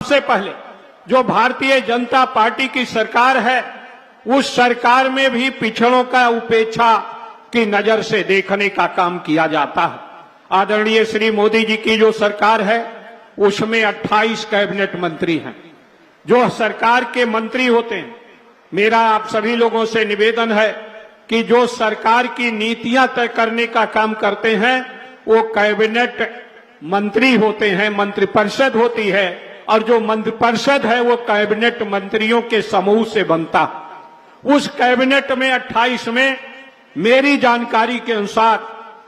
सबसे पहले जो भारतीय जनता पार्टी की सरकार है, उस सरकार में भी पिछड़ों का उपेक्षा की नजर से देखने का काम किया जाता है। आदरणीय श्री मोदी जी की जो सरकार है, उसमें 28 कैबिनेट मंत्री हैं। जो सरकार के मंत्री होते हैं, मेरा आप सभी लोगों से निवेदन है कि जो सरकार की नीतियां तय करने का काम करते हैं, वो कैबिनेट मंत्री होते हैं, मंत्रिपरिषद होती है, और जो मंत्रिपरिषद है वो कैबिनेट मंत्रियों के समूह से बनता। उस कैबिनेट में 28 में मेरी जानकारी के अनुसार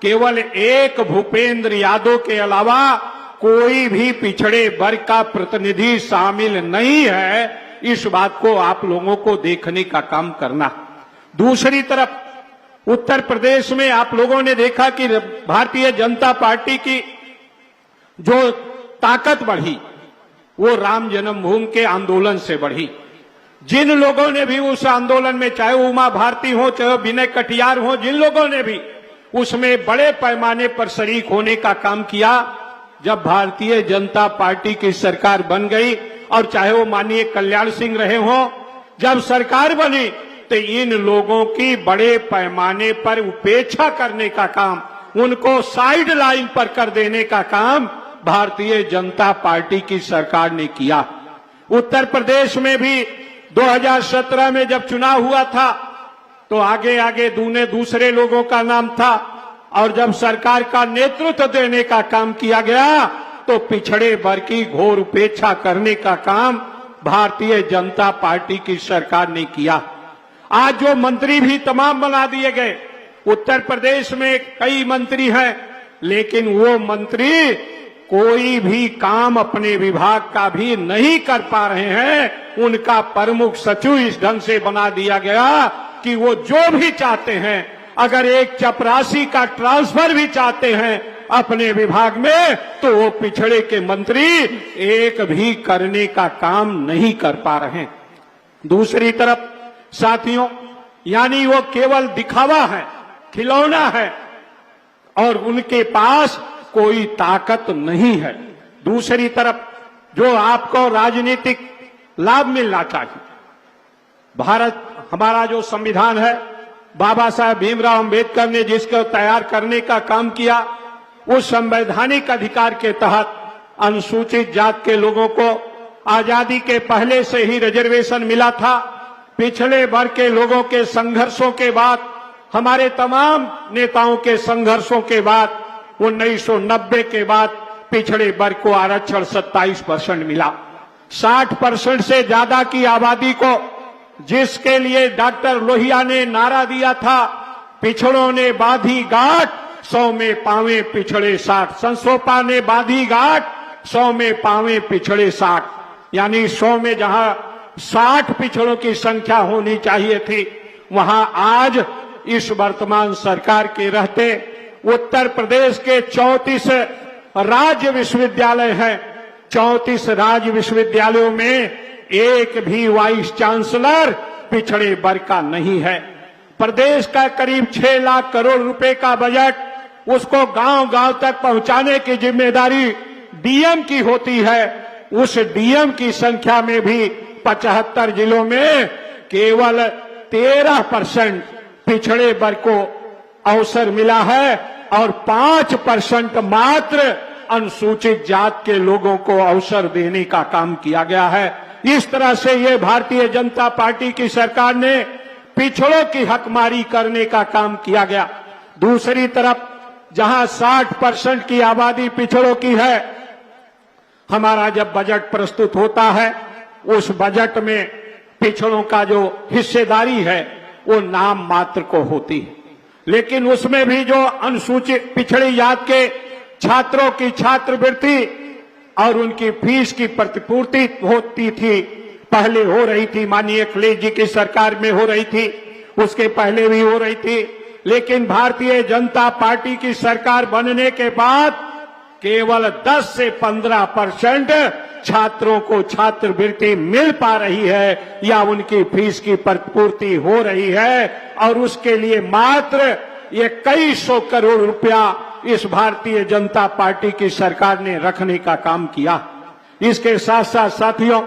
केवल एक भूपेंद्र यादव के अलावा कोई भी पिछड़े वर्ग का प्रतिनिधि शामिल नहीं है। इस बात को आप लोगों को देखने का काम करना। दूसरी तरफ उत्तर प्रदेश में आप लोगों ने देखा कि भारतीय जनता पार्टी की जो ताकत बढ़ी, वो राम जन्मभूमि के आंदोलन से बढ़ी। जिन लोगों ने भी उस आंदोलन में, चाहे उमा भारती हो, चाहे विनय कटियार हो, जिन लोगों ने भी उसमें बड़े पैमाने पर शरीक होने का काम किया, जब भारतीय जनता पार्टी की सरकार बन गई, और चाहे वो माननीय कल्याण सिंह रहे हो, जब सरकार बनी तो इन लोगों की बड़े पैमाने पर उपेक्षा करने का काम, उनको साइड लाइन पर कर देने का काम भारतीय जनता पार्टी की सरकार ने किया। उत्तर प्रदेश में भी 2017 में जब चुनाव हुआ था, तो आगे आगे दूसरे लोगों का नाम था, और जब सरकार का नेतृत्व देने का काम किया गया तो पिछड़े वर्ग की घोर उपेक्षा करने का काम भारतीय जनता पार्टी की सरकार ने किया। आज जो मंत्री भी तमाम बना दिए गए, उत्तर प्रदेश में कई मंत्री हैं, लेकिन वो मंत्री कोई भी काम अपने विभाग का भी नहीं कर पा रहे हैं। उनका प्रमुख सचिव इस ढंग से बना दिया गया कि वो जो भी चाहते हैं, अगर एक चपरासी का ट्रांसफर भी चाहते हैं अपने विभाग में, तो वो पिछड़े के मंत्री एक भी करने का काम नहीं कर पा रहे हैं। दूसरी तरफ साथियों, यानी वो केवल दिखावा है, खिलौना है, और उनके पास कोई ताकत नहीं है। दूसरी तरफ जो आपको राजनीतिक लाभ मिलना चाहिए, भारत हमारा जो संविधान है, बाबा साहब भीमराव अंबेडकर ने जिसको तैयार करने का काम किया, उस संवैधानिक अधिकार के तहत अनुसूचित जात के लोगों को आजादी के पहले से ही रिजर्वेशन मिला था। पिछड़े वर्ग के लोगों के संघर्षों के बाद, हमारे तमाम नेताओं के संघर्षों के बाद 1990 के बाद पिछड़े वर्ग को आरक्षण 27% मिला। 60% से ज्यादा की आबादी को, जिसके लिए डॉक्टर लोहिया ने नारा दिया था, पिछड़ों ने बांधी गांठ, 100 में पावे पिछड़े 60। संसोपा ने बांधी गांठ, 100 में पावे पिछड़े 60। यानी 100 में जहां 60 पिछड़ों की संख्या होनी चाहिए थी, वहां आज इस वर्तमान सरकार के रहते उत्तर प्रदेश के 34 राज्य विश्वविद्यालय हैं। 34 राज्य विश्वविद्यालयों में एक भी वाइस चांसलर पिछड़े वर्ग का नहीं है। प्रदेश का करीब 6 लाख करोड़ रुपए का बजट, उसको गांव गांव तक पहुंचाने की जिम्मेदारी डीएम की होती है। उस डीएम की संख्या में भी 75 जिलों में केवल 13% पिछड़े वर्ग को अवसर मिला है, और 5% मात्र अनुसूचित जात के लोगों को अवसर देने का काम किया गया है। इस तरह से ये भारतीय जनता पार्टी की सरकार ने पिछड़ों की हकमारी करने का काम किया गया। दूसरी तरफ जहां 60% की आबादी पिछड़ों की है, हमारा जब बजट प्रस्तुत होता है, उस बजट में पिछड़ों का जो हिस्सेदारी है वो नाम मात्र को होती है। लेकिन उसमें भी जो अनुसूचित पिछड़ी जात के छात्रों की छात्रवृत्ति और उनकी फीस की प्रतिपूर्ति होती थी, पहले हो रही थी, माननीय अखिलेश जी की सरकार में हो रही थी, उसके पहले भी हो रही थी, लेकिन भारतीय जनता पार्टी की सरकार बनने के बाद केवल 10 से 15% छात्रों को छात्रवृत्ति मिल पा रही है, या उनकी फीस की प्रतिपूर्ति हो रही है, और उसके लिए मात्र ये कई सौ करोड़ रुपया इस भारतीय जनता पार्टी की सरकार ने रखने का काम किया। इसके साथ साथ साथियों,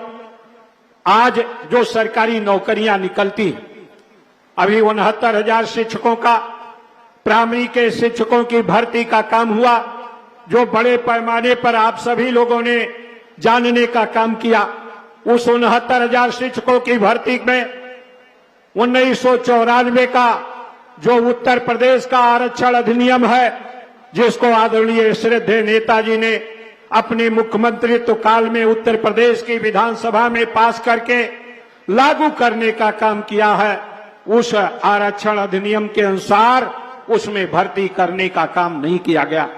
आज जो सरकारी नौकरियां निकलती हैं, अभी 69,000 शिक्षकों का, प्राइमरी के शिक्षकों की भर्ती का काम हुआ, जो बड़े पैमाने पर आप सभी लोगों ने जानने का काम किया। उस 69,000 शिक्षकों की भर्ती में 1994 का जो उत्तर प्रदेश का आरक्षण अधिनियम है, जिसको आदरणीय श्रद्धेय नेताजी ने अपने मुख्यमंत्रित्व काल में उत्तर प्रदेश की विधानसभा में पास करके लागू करने का काम किया है, उस आरक्षण अधिनियम के अनुसार उसमें भर्ती करने का काम नहीं किया गया।